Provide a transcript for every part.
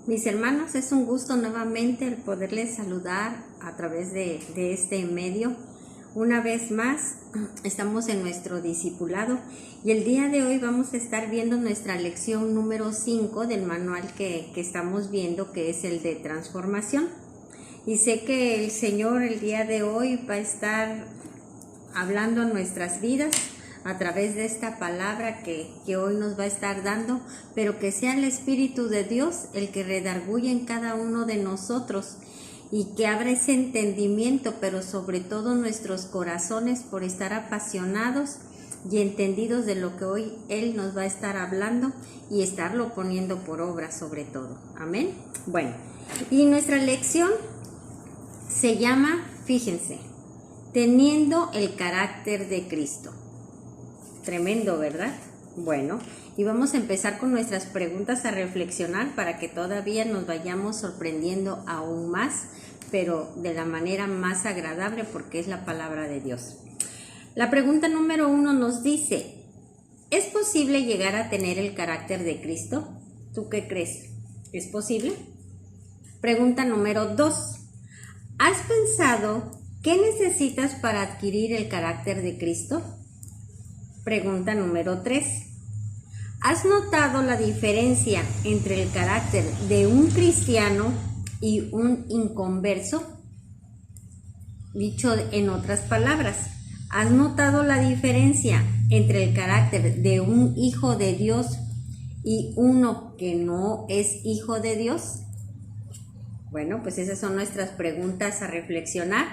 Mis hermanos, es un gusto nuevamente el poderles saludar a través de este medio. Una vez más, estamos en nuestro discipulado y el día de hoy vamos a estar viendo nuestra lección número 5 del manual que estamos viendo, que es el de transformación. Y sé que el Señor el día de hoy va a estar hablando en nuestras vidas a través de esta palabra que hoy nos va a estar dando, pero que sea el Espíritu de Dios el que redarguye en cada uno de nosotros y que abra ese entendimiento, pero sobre todo nuestros corazones por estar apasionados y entendidos de lo que hoy Él nos va a estar hablando y estarlo poniendo por obra sobre todo. Amén. Bueno, y nuestra lección se llama, fíjense, teniendo el carácter de Cristo. Tremendo, ¿verdad? Bueno, y vamos a empezar con nuestras preguntas a reflexionar para que todavía nos vayamos sorprendiendo aún más, pero de la manera más agradable porque es la palabra de Dios. La pregunta número 1 nos dice, ¿es posible llegar a tener el carácter de Cristo? ¿Tú qué crees? ¿Es posible? Pregunta número 2, ¿has pensado qué necesitas para adquirir el carácter de Cristo? Pregunta número 3. ¿Has notado la diferencia entre el carácter de un cristiano y un inconverso? Dicho en otras palabras, ¿has notado la diferencia entre el carácter de un hijo de Dios y uno que no es hijo de Dios? Bueno, pues esas son nuestras preguntas a reflexionar.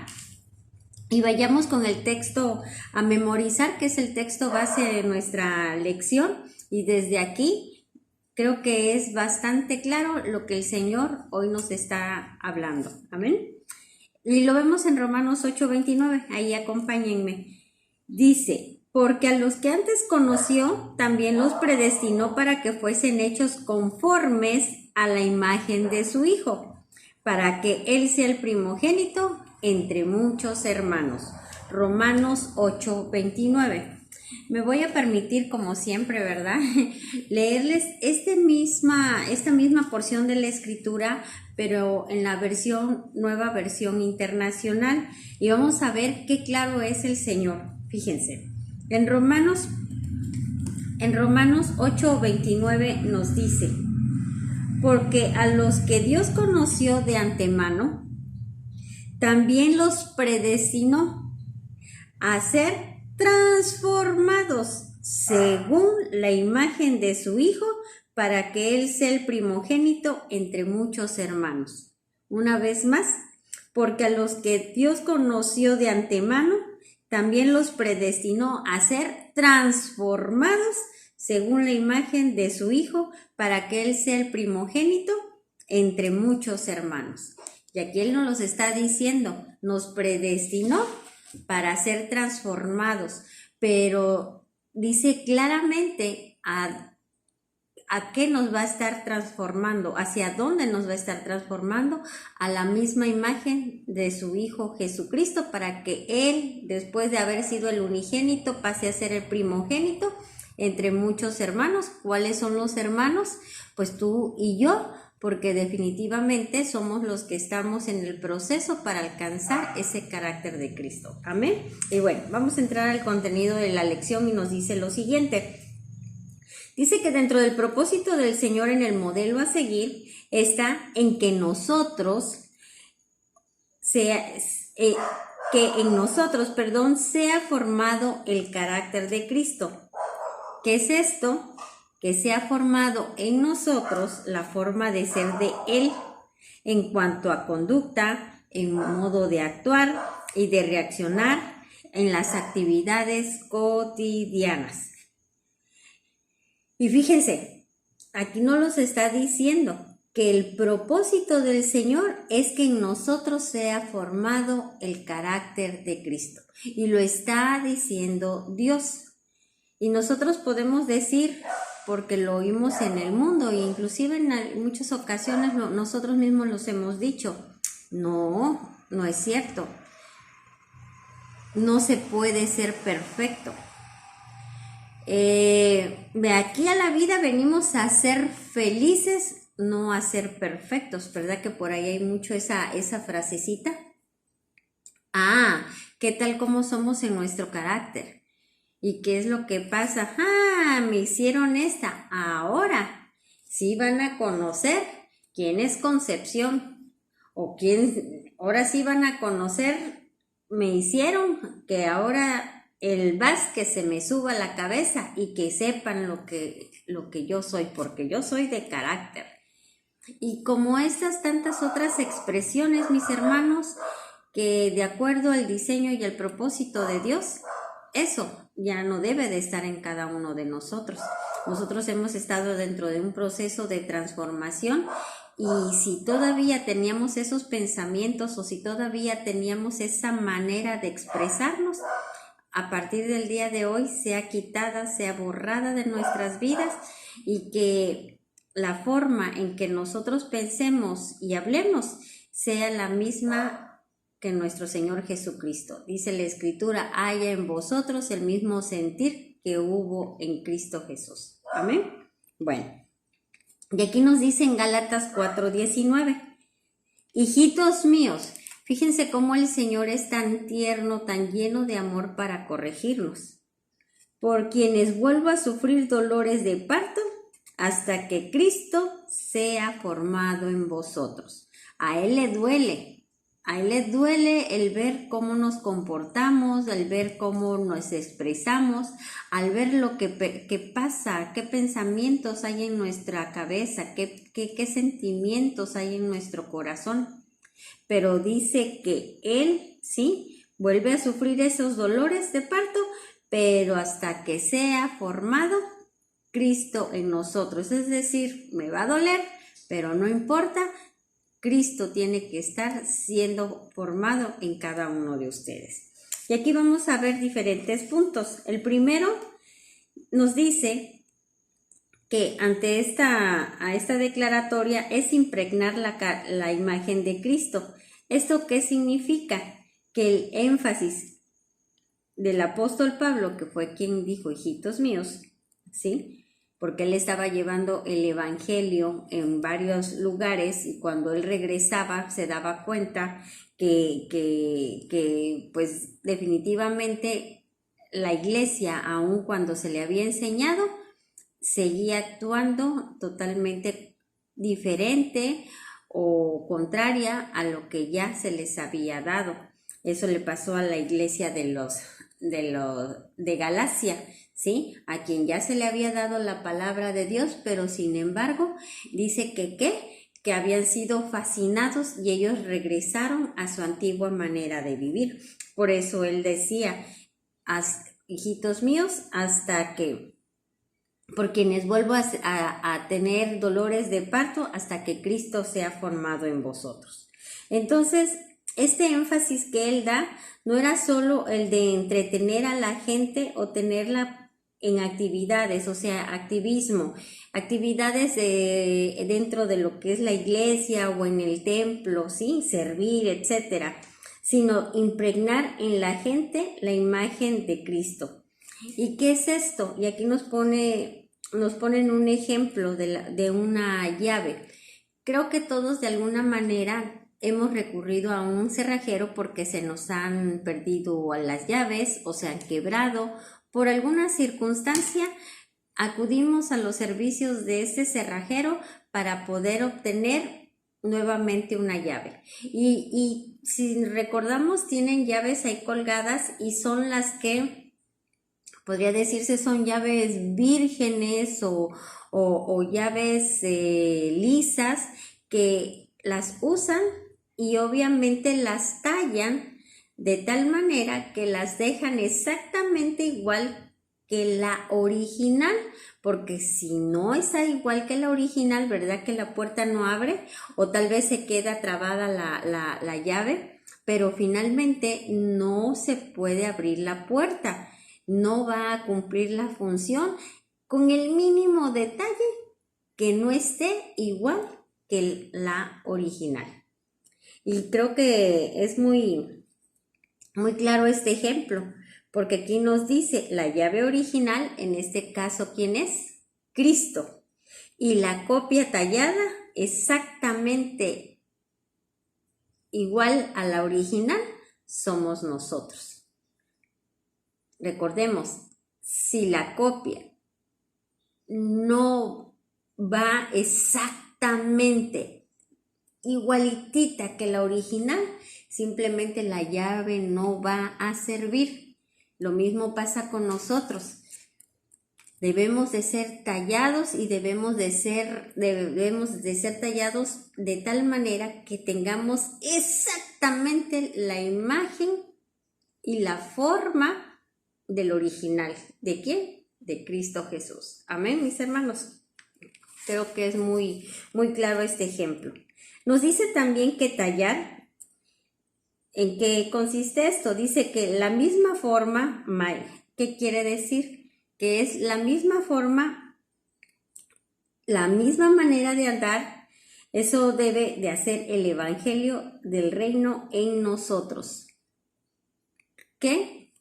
Y vayamos con el texto a memorizar, que es el texto base de nuestra lección. Y desde aquí creo que es bastante claro lo que el Señor hoy nos está hablando. Amén. Y lo vemos en Romanos 8:29. Ahí acompáñenme. Dice, porque a los que antes conoció, también los predestinó para que fuesen hechos conformes a la imagen de su Hijo, para que Él sea el primogénito entre muchos hermanos. Romanos 8:29. Me voy a permitir, como siempre, ¿verdad?, leerles esta misma porción de la Escritura, pero en la nueva versión internacional, y vamos a ver qué claro es el Señor. Fíjense, en Romanos 8:29 nos dice, porque a los que Dios conoció de antemano, también los predestinó a ser transformados según la imagen de su Hijo, para que Él sea el primogénito entre muchos hermanos. Una vez más, porque a los que Dios conoció de antemano, también los predestinó a ser transformados según la imagen de su Hijo, para que Él sea el primogénito entre muchos hermanos. Y aquí Él nos los está diciendo, nos predestinó para ser transformados, pero dice claramente a qué nos va a estar transformando, hacia dónde nos va a estar transformando, a la misma imagen de su Hijo Jesucristo, para que Él, después de haber sido el unigénito, pase a ser el primogénito entre muchos hermanos. ¿Cuáles son los hermanos? Pues tú y yo, porque definitivamente somos los que estamos en el proceso para alcanzar ese carácter de Cristo. Amén. Y bueno, vamos a entrar al contenido de la lección y nos dice lo siguiente. Dice que dentro del propósito del Señor en el modelo a seguir está en que nosotros sea formado el carácter de Cristo. ¿Qué es esto? Que sea formado en nosotros la forma de ser de Él en cuanto a conducta, en modo de actuar y de reaccionar en las actividades cotidianas. Y fíjense, aquí nos los está diciendo que el propósito del Señor es que en nosotros sea formado el carácter de Cristo. Y lo está diciendo Dios. Y nosotros podemos decir, porque lo oímos en el mundo, e inclusive en muchas ocasiones nosotros mismos los hemos dicho, no es cierto. No se puede ser perfecto. De aquí a la vida venimos a ser felices no a ser perfectos, ¿verdad? Que por ahí hay mucho esa frasecita. Ah, ¿qué tal como somos en nuestro carácter? ¿Y qué es lo que pasa? Ah, me hicieron esta. Ahora sí van a conocer quién es Concepción o quién, ahora sí van a conocer, me hicieron que ahora el Vázquez se me suba a la cabeza y que sepan lo que yo soy, porque yo soy de carácter. Y como estas tantas otras expresiones, mis hermanos, que de acuerdo al diseño y al propósito de Dios, eso ya no debe de estar en cada uno de nosotros. Nosotros hemos estado dentro de un proceso de transformación y si todavía teníamos esos pensamientos o si todavía teníamos esa manera de expresarnos, a partir del día de hoy sea quitada, sea borrada de nuestras vidas y que la forma en que nosotros pensemos y hablemos sea la misma que nuestro Señor Jesucristo. Dice la Escritura, haya en vosotros el mismo sentir que hubo en Cristo Jesús. Amén. Bueno, y aquí nos dice en Gálatas 4:19, hijitos míos, fíjense cómo el Señor es tan tierno, tan lleno de amor para corregirnos. Por quienes vuelvo a sufrir dolores de parto hasta que Cristo sea formado en vosotros. A Él le duele el ver cómo nos comportamos, al ver cómo nos expresamos, al ver lo que pasa, qué pensamientos hay en nuestra cabeza, qué sentimientos hay en nuestro corazón. Pero dice que Él, sí, vuelve a sufrir esos dolores de parto, pero hasta que sea formado Cristo en nosotros. Es decir, me va a doler, pero no importa, Cristo tiene que estar siendo formado en cada uno de ustedes. Y aquí vamos a ver diferentes puntos. El primero nos dice que ante esta declaratoria es impregnar la imagen de Cristo. ¿Esto qué significa? Que el énfasis del apóstol Pablo, que fue quien dijo, hijitos míos, ¿sí? Porque él estaba llevando el evangelio en varios lugares y cuando él regresaba se daba cuenta que pues definitivamente la iglesia, aun cuando se le había enseñado, seguía actuando totalmente diferente o contraria a lo que ya se les había dado. Eso le pasó a la iglesia de Galacia, ¿sí? A quien ya se le había dado la palabra de Dios, pero sin embargo dice que habían sido fascinados y ellos regresaron a su antigua manera de vivir. Por eso él decía, hijitos míos, hasta que por quienes vuelvo a tener dolores de parto hasta que Cristo sea formado en vosotros. Entonces, este énfasis que él da no era solo el de entretener a la gente o tenerla en actividades, o sea, activismo, actividades dentro de lo que es la iglesia o en el templo, ¿sí? Servir, etcétera, sino impregnar en la gente la imagen de Cristo. ¿Y qué es esto? Y aquí nos ponen un ejemplo de una llave. Creo que todos de alguna manera hemos recurrido a un cerrajero porque se nos han perdido las llaves o se han quebrado. Por alguna circunstancia acudimos a los servicios de ese cerrajero para poder obtener nuevamente una llave. Y si recordamos, tienen llaves ahí colgadas y son las que podría decirse son llaves vírgenes o llaves lisas que las usan y obviamente las tallan de tal manera que las dejan exactamente igual que la original, porque si no está igual que la original, ¿verdad? Que la puerta no abre o tal vez se queda trabada la llave, pero finalmente no se puede abrir la puerta. No va a cumplir la función con el mínimo detalle que no esté igual que la original. Y creo que es muy claro este ejemplo, porque aquí nos dice la llave original, en este caso, ¿quién es? Cristo. Y la copia tallada exactamente igual a la original, somos nosotros. Recordemos, si la copia no va exactamente igualitita que la original, simplemente la llave no va a servir. Lo mismo pasa con nosotros. Debemos de ser tallados y debemos de ser tallados de tal manera que tengamos exactamente la imagen y la forma del original. ¿De quién? De Cristo Jesús. Amén, mis hermanos. Creo que es muy claro este ejemplo. Nos dice también que tallar. ¿En qué consiste esto? Dice que la misma forma, ¿qué quiere decir? Que es la misma forma, la misma manera de andar. Eso debe de hacer el evangelio del reino en nosotros. ¿Qué?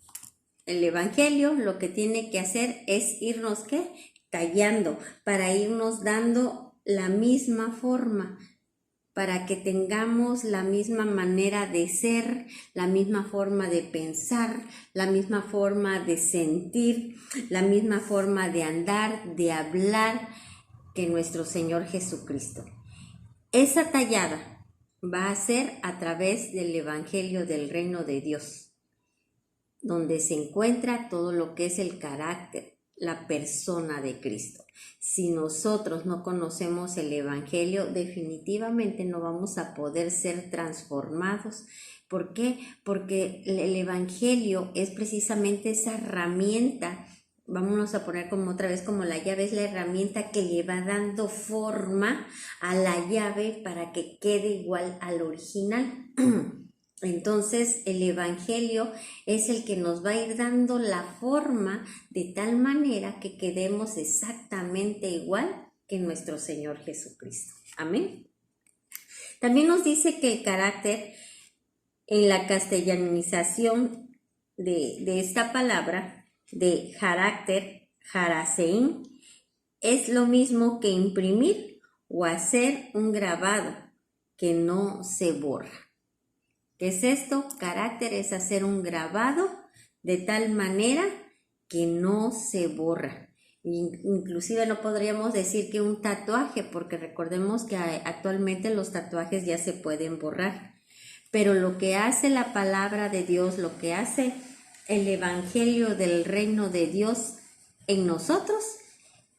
El evangelio lo que tiene que hacer es irnos, ¿qué? Tallando, para irnos dando la misma forma, para que tengamos la misma manera de ser, la misma forma de pensar, la misma forma de sentir, la misma forma de andar, de hablar que nuestro Señor Jesucristo. Esa tallada va a ser a través del Evangelio del Reino de Dios, donde se encuentra todo lo que es el carácter, la persona de Cristo. Si nosotros no conocemos el Evangelio, definitivamente no vamos a poder ser transformados. ¿Por qué? Porque el Evangelio es precisamente esa herramienta. Vámonos a poner como otra vez como la llave, es la herramienta que le va dando forma a la llave para que quede igual al original. Entonces el Evangelio es el que nos va a ir dando la forma de tal manera que quedemos exactamente igual que nuestro Señor Jesucristo. Amén. También nos dice que el carácter, en la castellanización de esta palabra, de carácter, jarasein, es lo mismo que imprimir o hacer un grabado que no se borra. ¿Qué es esto? Carácter es hacer un grabado de tal manera que no se borra. Inclusive no podríamos decir que un tatuaje, porque recordemos que actualmente los tatuajes ya se pueden borrar. Pero lo que hace la palabra de Dios, lo que hace el Evangelio del Reino de Dios en nosotros,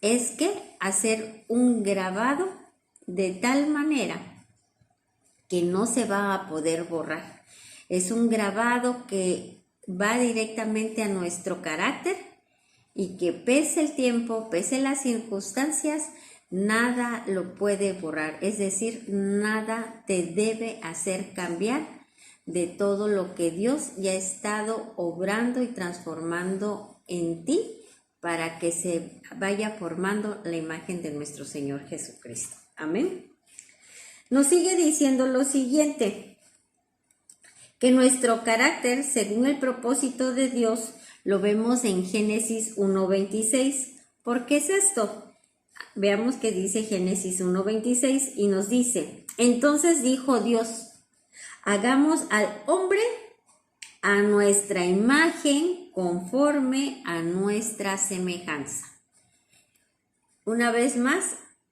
es que hacer un grabado de tal manera que no se va a poder borrar. Es un grabado que va directamente a nuestro carácter y que pese el tiempo, pese las circunstancias, nada lo puede borrar. Es decir, nada te debe hacer cambiar de todo lo que Dios ya ha estado obrando y transformando en ti para que se vaya formando la imagen de nuestro Señor Jesucristo. Amén. Nos sigue diciendo lo siguiente, que nuestro carácter, según el propósito de Dios, lo vemos en Génesis 1:26. ¿Por qué es esto? Veamos qué dice Génesis 1:26 y nos dice, entonces dijo Dios, hagamos al hombre a nuestra imagen conforme a nuestra semejanza. Una vez más,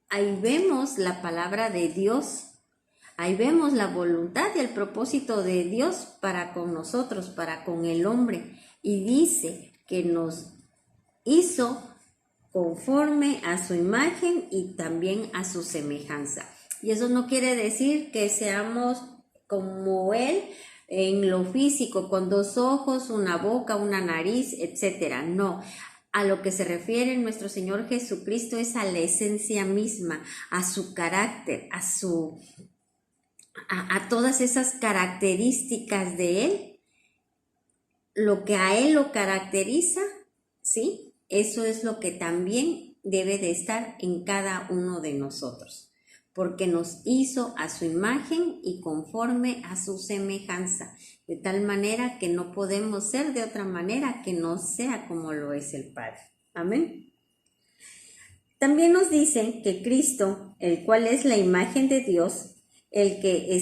ahí vemos la palabra de Dios. Ahí vemos la voluntad y el propósito de Dios para con nosotros, para con el hombre. Y dice que nos hizo conforme a su imagen y también a su semejanza. Y eso no quiere decir que seamos como Él en lo físico, con dos ojos, una boca, una nariz, etcétera. No. A lo que se refiere nuestro Señor Jesucristo es a la esencia misma, a su carácter, a todas esas características de Él, lo que a Él lo caracteriza, ¿sí? Eso es lo que también debe de estar en cada uno de nosotros, porque nos hizo a su imagen y conforme a su semejanza, de tal manera que no podemos ser de otra manera que no sea como lo es el Padre. Amén. También nos dice que Cristo, el cual es la imagen de Dios, el que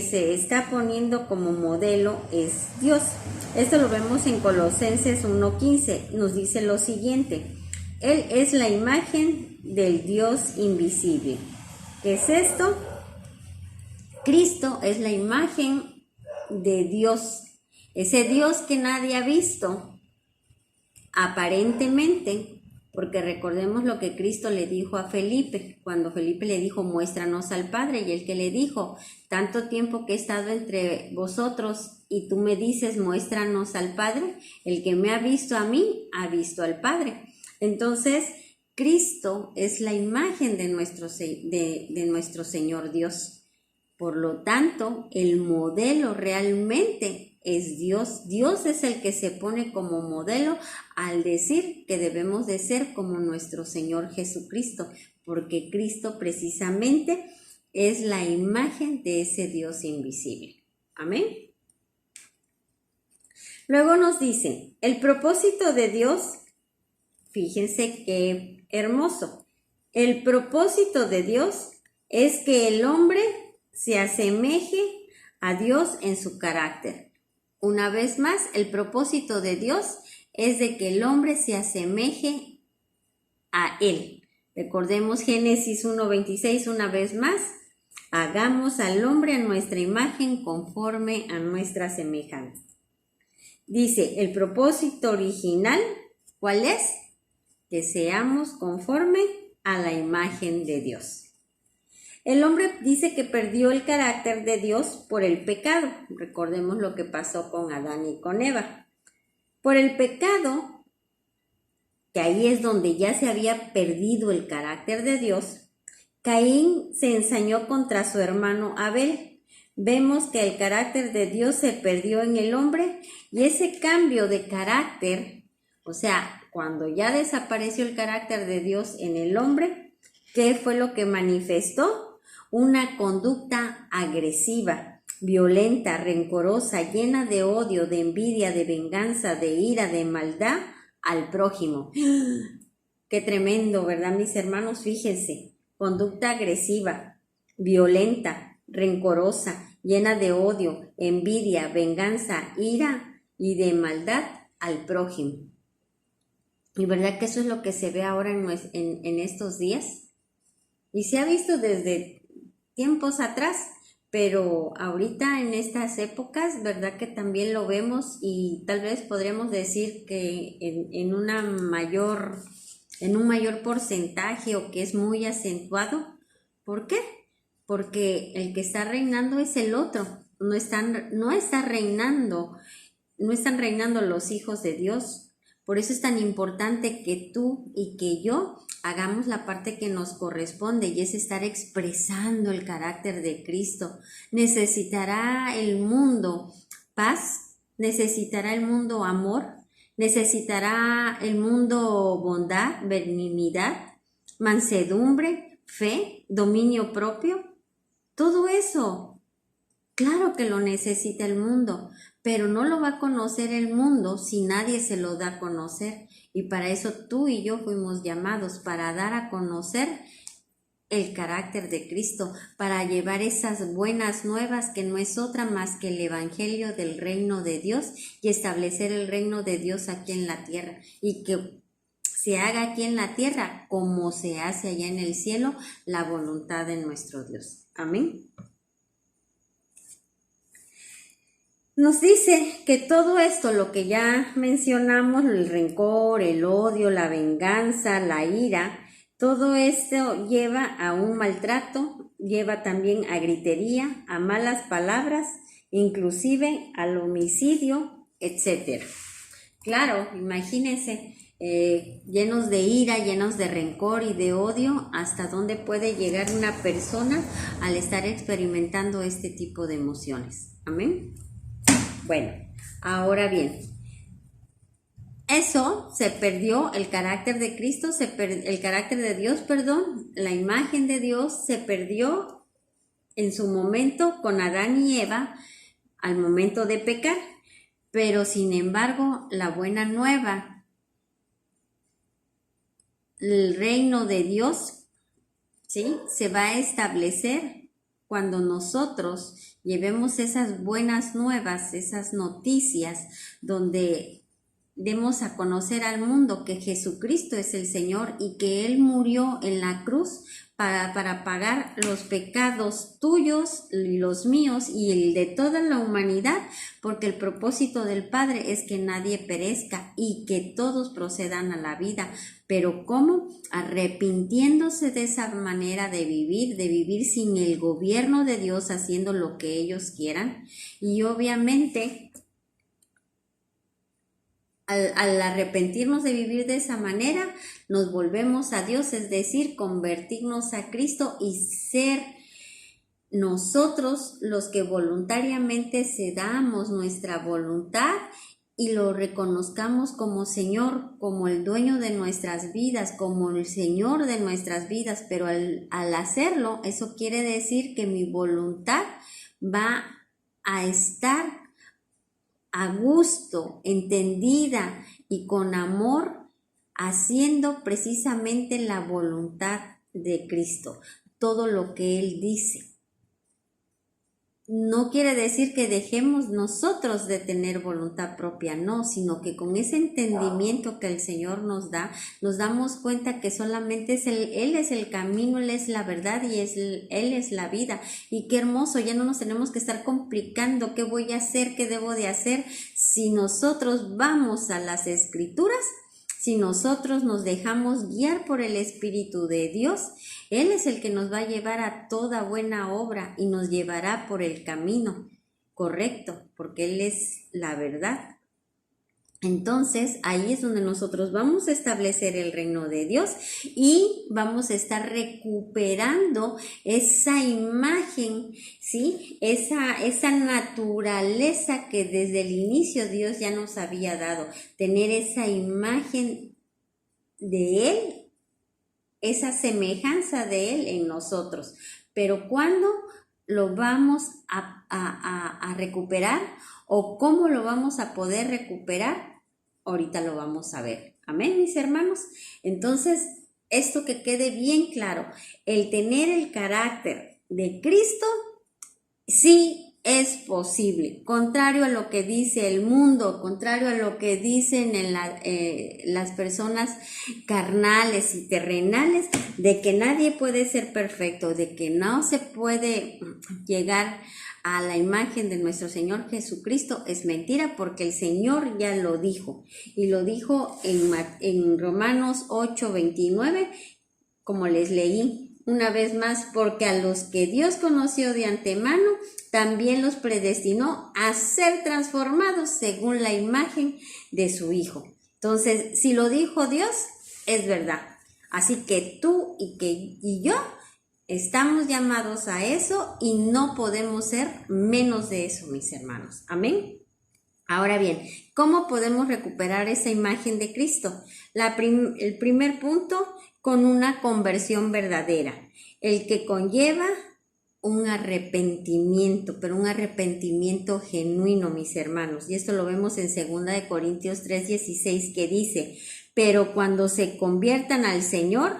se está poniendo como modelo es Dios. Esto lo vemos en Colosenses 1:15. Nos dice lo siguiente: Él es la imagen del Dios invisible. ¿Qué es esto? Cristo es la imagen de Dios, ese Dios que nadie ha visto aparentemente, porque recordemos lo que Cristo le dijo a Felipe, cuando Felipe le dijo, muéstranos al Padre, y el que le dijo, tanto tiempo que he estado entre vosotros y tú me dices, muéstranos al Padre, el que me ha visto a mí, ha visto al Padre. Entonces, Cristo es la imagen de nuestro Señor Dios. Por lo tanto, el modelo realmente es Dios. Dios es el que se pone como modelo al decir que debemos de ser como nuestro Señor Jesucristo, porque Cristo precisamente es la imagen de ese Dios invisible. Amén. Luego nos dice, el propósito de Dios, fíjense qué hermoso, el propósito de Dios es que el hombre se asemeje a Dios en su carácter. Una vez más, el propósito de Dios es de que el hombre se asemeje a Él. Recordemos Génesis 1:26 una vez más. Hagamos al hombre a nuestra imagen conforme a nuestra semejanza. Dice, el propósito original, ¿cuál es? Que seamos conforme a la imagen de Dios. El hombre dice que perdió el carácter de Dios por el pecado. Recordemos lo que pasó con Adán y con Eva. Por el pecado, que ahí es donde ya se había perdido el carácter de Dios, Caín se ensañó contra su hermano Abel. Vemos que el carácter de Dios se perdió en el hombre y ese cambio de carácter, o sea, cuando ya desapareció el carácter de Dios en el hombre, ¿qué fue lo que manifestó? Una conducta agresiva, violenta, rencorosa, llena de odio, de envidia, de venganza, de ira, de maldad al prójimo. Qué tremendo, ¿verdad, mis hermanos? Fíjense, conducta agresiva, violenta, rencorosa, llena de odio, envidia, venganza, ira y de maldad al prójimo. ¿Y verdad que eso es lo que se ve ahora en estos días? Y se ha visto desde tiempos atrás, pero ahorita en estas épocas, verdad que también lo vemos y tal vez podremos decir que en un mayor porcentaje o que es muy acentuado. ¿Por qué? Porque el que está reinando es el otro, no están reinando los hijos de Dios. Por eso es tan importante que tú y que yo hagamos la parte que nos corresponde y es estar expresando el carácter de Cristo. ¿Necesitará el mundo paz? ¿Necesitará el mundo amor? ¿Necesitará el mundo bondad, benignidad, mansedumbre, fe, dominio propio? Todo eso, claro que lo necesita el mundo, pero no lo va a conocer el mundo si nadie se lo da a conocer. Y para eso tú y yo fuimos llamados, para dar a conocer el carácter de Cristo, para llevar esas buenas nuevas que no es otra más que el evangelio del reino de Dios y establecer el reino de Dios aquí en la tierra y que se haga aquí en la tierra como se hace allá en el cielo, la voluntad de nuestro Dios. Amén. Nos dice que todo esto, lo que ya mencionamos, el rencor, el odio, la venganza, la ira, todo esto lleva a un maltrato, lleva también a gritería, a malas palabras, inclusive al homicidio, etc. Claro, imagínense, llenos de ira, llenos de rencor y de odio, hasta dónde puede llegar una persona al estar experimentando este tipo de emociones. Amén. Bueno, ahora bien, eso se perdió, el carácter de Cristo, el carácter de Dios, la imagen de Dios se perdió en su momento con Adán y Eva al momento de pecar, pero sin embargo la buena nueva el reino de Dios, ¿sí?, se va a establecer cuando nosotros llevemos esas buenas nuevas, esas noticias, donde demos a conocer al mundo que Jesucristo es el Señor y que Él murió en la cruz para pagar los pecados tuyos, los míos y el de toda la humanidad, porque el propósito del Padre es que nadie perezca y que todos procedan a la vida. Pero ¿cómo? Arrepintiéndose de esa manera de vivir sin el gobierno de Dios, haciendo lo que ellos quieran. Y obviamente al arrepentirnos de vivir de esa manera, nos volvemos a Dios, es decir, convertirnos a Cristo y ser nosotros los que voluntariamente cedamos nuestra voluntad y lo reconozcamos como Señor, como el dueño de nuestras vidas, como el Señor de nuestras vidas. Pero al hacerlo, eso quiere decir que mi voluntad va a estar a gusto, entendida y con amor, haciendo precisamente la voluntad de Cristo, todo lo que Él dice. No quiere decir que dejemos nosotros de tener voluntad propia, no, sino que con ese entendimiento que el Señor nos da, nos damos cuenta que solamente Él es el camino, Él es la verdad y Él es la vida. Y qué hermoso, ya no nos tenemos que estar complicando qué voy a hacer, qué debo de hacer. Si nosotros vamos a las Escrituras, si nosotros nos dejamos guiar por el Espíritu de Dios, Él es el que nos va a llevar a toda buena obra y nos llevará por el camino correcto, porque Él es la verdad. Entonces, ahí es donde nosotros vamos a establecer el reino de Dios y vamos a estar recuperando esa imagen, ¿sí? Esa naturaleza que desde el inicio Dios ya nos había dado. Tener esa imagen de Él, esa semejanza de Él en nosotros. Pero ¿cuándo lo vamos a recuperar o cómo lo vamos a poder recuperar? Ahorita lo vamos a ver. Amén, mis hermanos. Entonces, esto que quede bien claro, el tener el carácter de Cristo, sí es posible, contrario a lo que dice el mundo, contrario a lo que dicen las personas carnales y terrenales, de que nadie puede ser perfecto, de que no se puede llegar a la imagen de nuestro Señor Jesucristo, es mentira, porque el Señor ya lo dijo, y lo dijo en Romanos 8:29, como les leí una vez más, porque a los que Dios conoció de antemano, también los predestinó a ser transformados según la imagen de su Hijo. Entonces, si lo dijo Dios, es verdad. Así que tú y yo estamos llamados a eso y no podemos ser menos de eso, mis hermanos. Amén. Ahora bien, ¿cómo podemos recuperar esa imagen de Cristo? El primer punto, con una conversión verdadera, el que conlleva un arrepentimiento, pero un arrepentimiento genuino, mis hermanos. Y esto lo vemos en 2 Corintios 3:16, que dice: pero cuando se conviertan al Señor,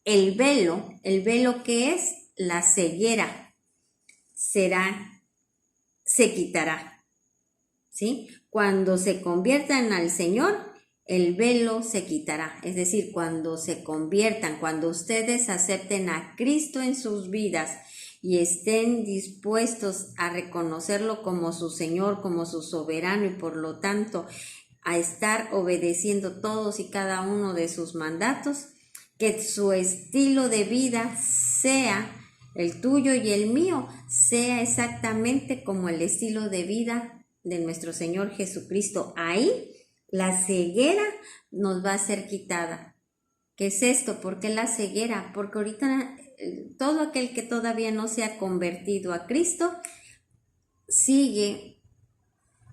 el velo que es la ceguera, se quitará. ¿Sí? Cuando se conviertan al Señor, el velo se quitará. Es decir, cuando se conviertan, cuando ustedes acepten a Cristo en sus vidas y estén dispuestos a reconocerlo como su Señor, como su soberano, y por lo tanto a estar obedeciendo todos y cada uno de sus mandatos, que su estilo de vida sea el tuyo y el mío, sea exactamente como el estilo de vida de nuestro Señor Jesucristo. Ahí la ceguera nos va a ser quitada. ¿Qué es esto? ¿Por qué la ceguera? Porque ahorita todo aquel que todavía no se ha convertido a Cristo sigue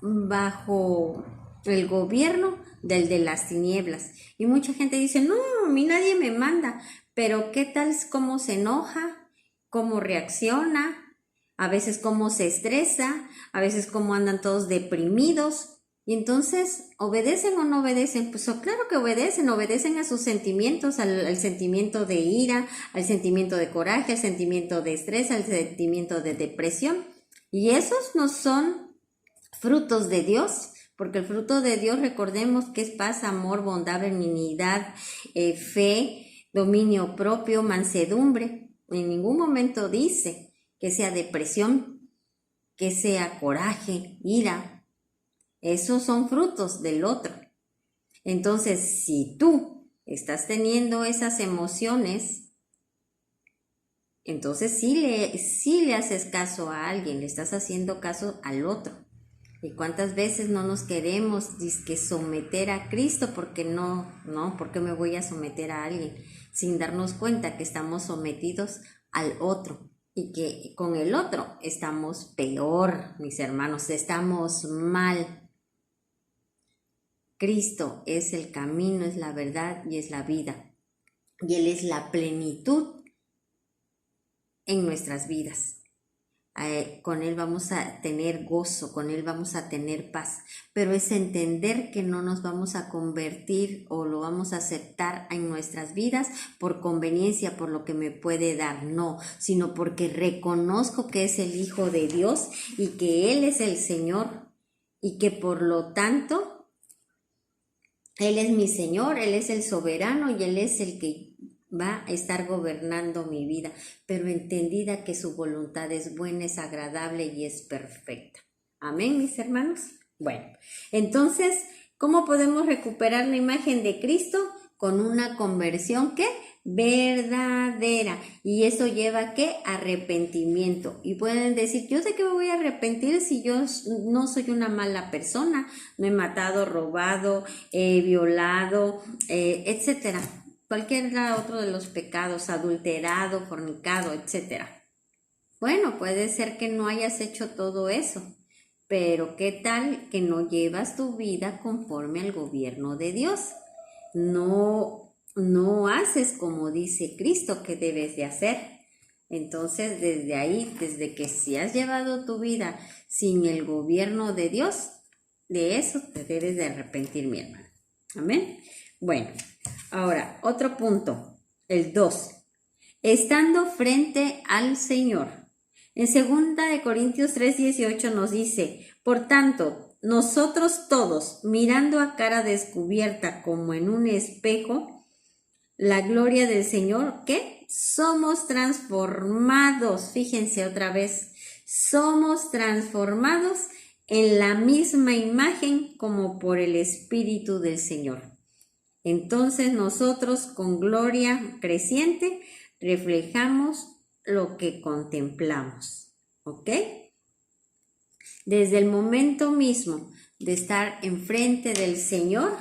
bajo el gobierno de las tinieblas. Y mucha gente dice: no, a mí nadie me manda. Pero ¿qué tal cómo se enoja? ¿Cómo reacciona? A veces cómo se estresa, a veces cómo andan todos deprimidos. Y entonces, ¿obedecen o no obedecen? Pues claro que obedecen a sus sentimientos, al sentimiento de ira, al sentimiento de coraje, al sentimiento de estrés, al sentimiento de depresión. Y esos no son frutos de Dios, porque el fruto de Dios, recordemos que es paz, amor, bondad, benignidad, fe, dominio propio, mansedumbre. En ningún momento dice que sea depresión, que sea coraje, ira. Esos son frutos del otro. Entonces, si tú estás teniendo esas emociones, entonces sí le haces caso a alguien, le estás haciendo caso al otro. ¿Y cuántas veces no nos queremos dizque someter a Cristo? Porque porque me voy a someter a alguien, sin darnos cuenta que estamos sometidos al otro y que con el otro estamos peor, mis hermanos, estamos mal. Cristo es el camino, es la verdad y es la vida. Y Él es la plenitud en nuestras vidas. Con Él vamos a tener gozo, con Él vamos a tener paz. Pero es entender que no nos vamos a convertir o lo vamos a aceptar en nuestras vidas por conveniencia, por lo que me puede dar, no, sino porque reconozco que es el Hijo de Dios y que Él es el Señor y que por lo tanto Él es mi Señor, Él es el soberano y Él es el que va a estar gobernando mi vida, pero entendida que su voluntad es buena, es agradable y es perfecta. Amén, mis hermanos. Bueno, entonces, ¿cómo podemos recuperar la imagen de Cristo? Con una conversión que verdadera, y eso lleva a ¿qué? Arrepentimiento. Y pueden decir, yo sé que me voy a arrepentir si yo no soy una mala persona, no he matado, robado, violado, etcétera, cualquier otro de los pecados, adulterado, fornicado, etcétera. Bueno, puede ser que no hayas hecho todo eso, pero ¿qué tal que no llevas tu vida conforme al gobierno de Dios? No haces como dice Cristo que debes de hacer. Entonces, desde ahí, desde que si has llevado tu vida sin el gobierno de Dios, de eso te debes de arrepentir, mi hermano. Amén. Bueno, ahora, otro punto, el 2. Estando frente al Señor. En 2 Corintios 3:18 nos dice, por tanto, nosotros todos, mirando a cara descubierta como en un espejo, la gloria del Señor, ¿qué? Somos transformados, fíjense otra vez, somos transformados en la misma imagen como por el Espíritu del Señor. Entonces nosotros con gloria creciente reflejamos lo que contemplamos, ¿ok? Desde el momento mismo de estar enfrente del Señor,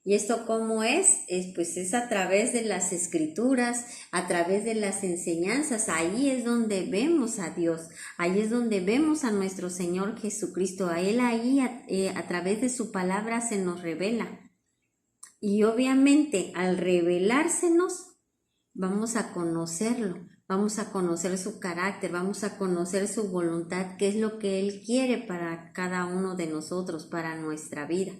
¿y esto cómo es? Pues es a través de las escrituras, a través de las enseñanzas. Ahí es donde vemos a Dios, ahí es donde vemos a nuestro Señor Jesucristo. A Él ahí a través de su palabra se nos revela. Y obviamente al revelársenos vamos a conocerlo, vamos a conocer su carácter, vamos a conocer su voluntad, qué es lo que Él quiere para cada uno de nosotros, para nuestra vida.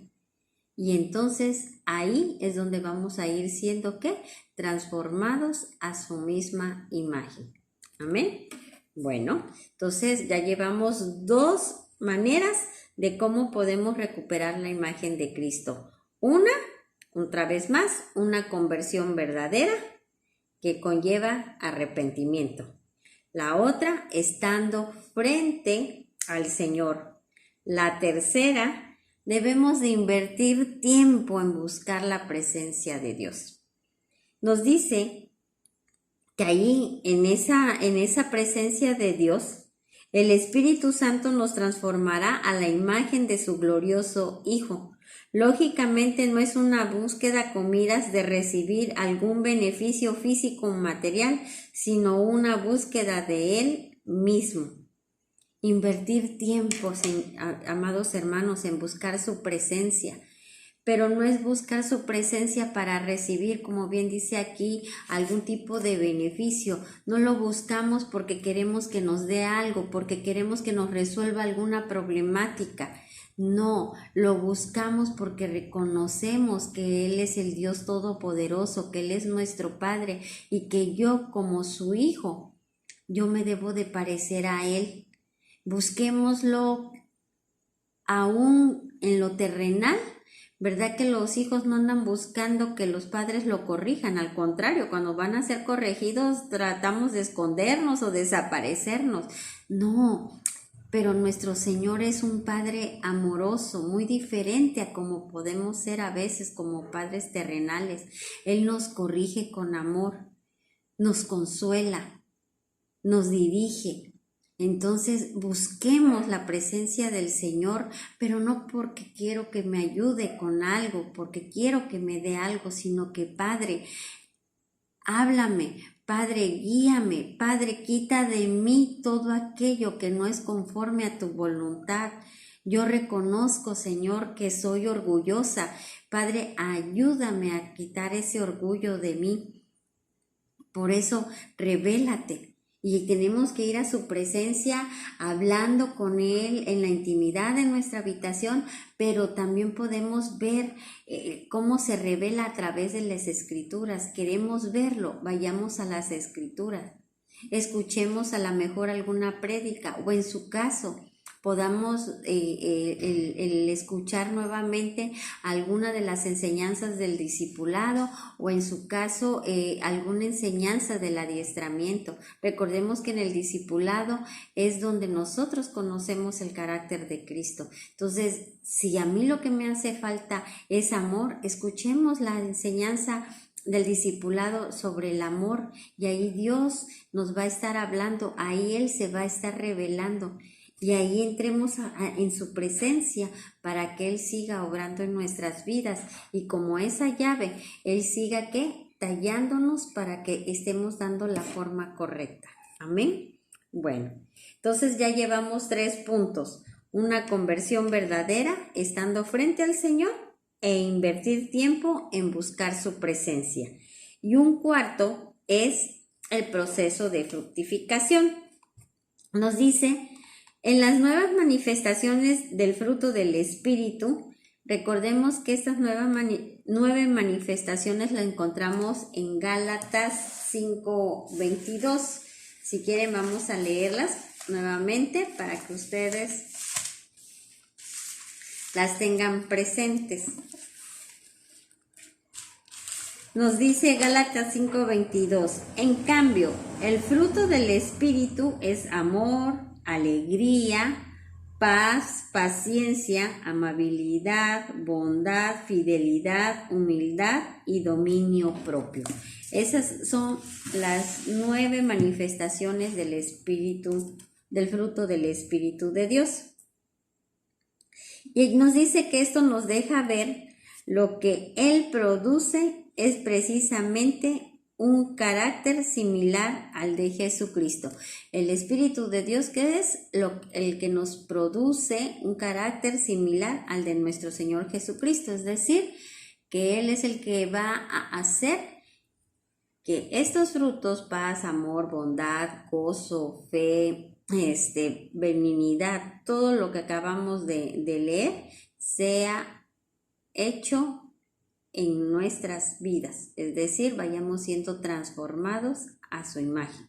Y entonces ahí es donde vamos a ir siendo ¿qué? Transformados a su misma imagen. Amén. Bueno, entonces ya llevamos 2 maneras de cómo podemos recuperar la imagen de Cristo. Una, otra vez más, una conversión verdadera que conlleva arrepentimiento. La otra, estando frente al Señor. La tercera, debemos de invertir tiempo en buscar la presencia de Dios. Nos dice que ahí, en esa presencia de Dios, el Espíritu Santo nos transformará a la imagen de su glorioso Hijo. Lógicamente no es una búsqueda con miras de recibir algún beneficio físico o material, sino una búsqueda de Él mismo. Invertir tiempo, amados hermanos, en buscar su presencia, pero no es buscar su presencia para recibir, como bien dice aquí, algún tipo de beneficio. No lo buscamos porque queremos que nos dé algo, porque queremos que nos resuelva alguna problemática. No, lo buscamos porque reconocemos que Él es el Dios Todopoderoso, que Él es nuestro Padre y que yo como su hijo, yo me debo de parecer a Él. Busquémoslo aún en lo terrenal, ¿verdad? Que los hijos no andan buscando que los padres lo corrijan, al contrario, cuando van a ser corregidos tratamos de escondernos o desaparecernos. No, pero nuestro Señor es un Padre amoroso, muy diferente a como podemos ser a veces como padres terrenales. Él nos corrige con amor, nos consuela, nos dirige. Entonces busquemos la presencia del Señor, pero no porque quiero que me ayude con algo, porque quiero que me dé algo, sino que Padre, háblame, Padre, guíame, Padre, quita de mí todo aquello que no es conforme a tu voluntad. Yo reconozco, Señor, que soy orgullosa. Padre, ayúdame a quitar ese orgullo de mí. Por eso, revélate. Y tenemos que ir a su presencia hablando con Él en la intimidad de nuestra habitación, pero también podemos ver cómo se revela a través de las Escrituras. Queremos verlo, vayamos a las Escrituras. Escuchemos a lo mejor alguna prédica o en su caso podamos el escuchar nuevamente alguna de las enseñanzas del discipulado o en su caso alguna enseñanza del adiestramiento. Recordemos que en el discipulado es donde nosotros conocemos el carácter de Cristo. Entonces, si a mí lo que me hace falta es amor, escuchemos la enseñanza del discipulado sobre el amor y ahí Dios nos va a estar hablando, ahí Él se va a estar revelando. Y ahí entremos en su presencia para que Él siga obrando en nuestras vidas. Y como esa llave, Él siga, ¿qué? Tallándonos para que estemos dando la forma correcta. Amén. Bueno, entonces ya llevamos 3 puntos. Una conversión verdadera, estando frente al Señor, e invertir tiempo en buscar su presencia. Y un cuarto es el proceso de fructificación. Nos dice... En las nuevas manifestaciones del fruto del Espíritu, recordemos que estas 9 manifestaciones las encontramos en Gálatas 5:22. Si quieren vamos a leerlas nuevamente para que ustedes las tengan presentes. Nos dice Gálatas 5:22, en cambio, el fruto del Espíritu es amor, alegría, paz, paciencia, amabilidad, bondad, fidelidad, humildad y dominio propio. Esas son las 9 manifestaciones del Espíritu, del fruto del Espíritu de Dios. Y nos dice que esto nos deja ver lo que Él produce es precisamente un carácter similar al de Jesucristo. El Espíritu de Dios, que es el que nos produce un carácter similar al de nuestro Señor Jesucristo, es decir, que Él es el que va a hacer que estos frutos, paz, amor, bondad, gozo, fe, benignidad, todo lo que acabamos de leer, sea hecho en nuestras vidas, es decir, vayamos siendo transformados a su imagen.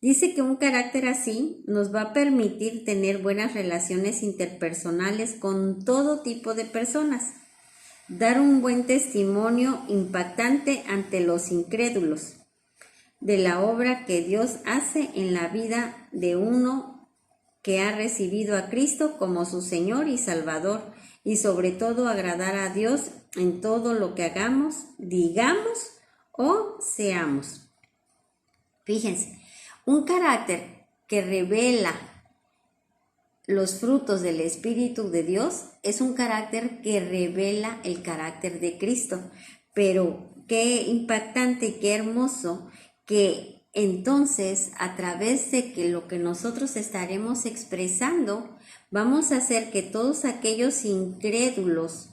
Dice que un carácter así nos va a permitir tener buenas relaciones interpersonales con todo tipo de personas, dar un buen testimonio impactante ante los incrédulos de la obra que Dios hace en la vida de uno que ha recibido a Cristo como su Señor y Salvador, y sobre todo agradar a Dios en todo lo que hagamos, digamos o seamos. Fíjense, un carácter que revela los frutos del Espíritu de Dios es un carácter que revela el carácter de Cristo. Pero qué impactante y qué hermoso que entonces a través de que lo que nosotros estaremos expresando, vamos a hacer que todos aquellos incrédulos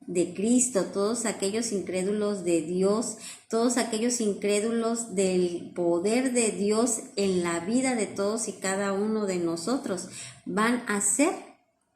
de Cristo, todos aquellos incrédulos de Dios, todos aquellos incrédulos del poder de Dios en la vida de todos y cada uno de nosotros, van a ser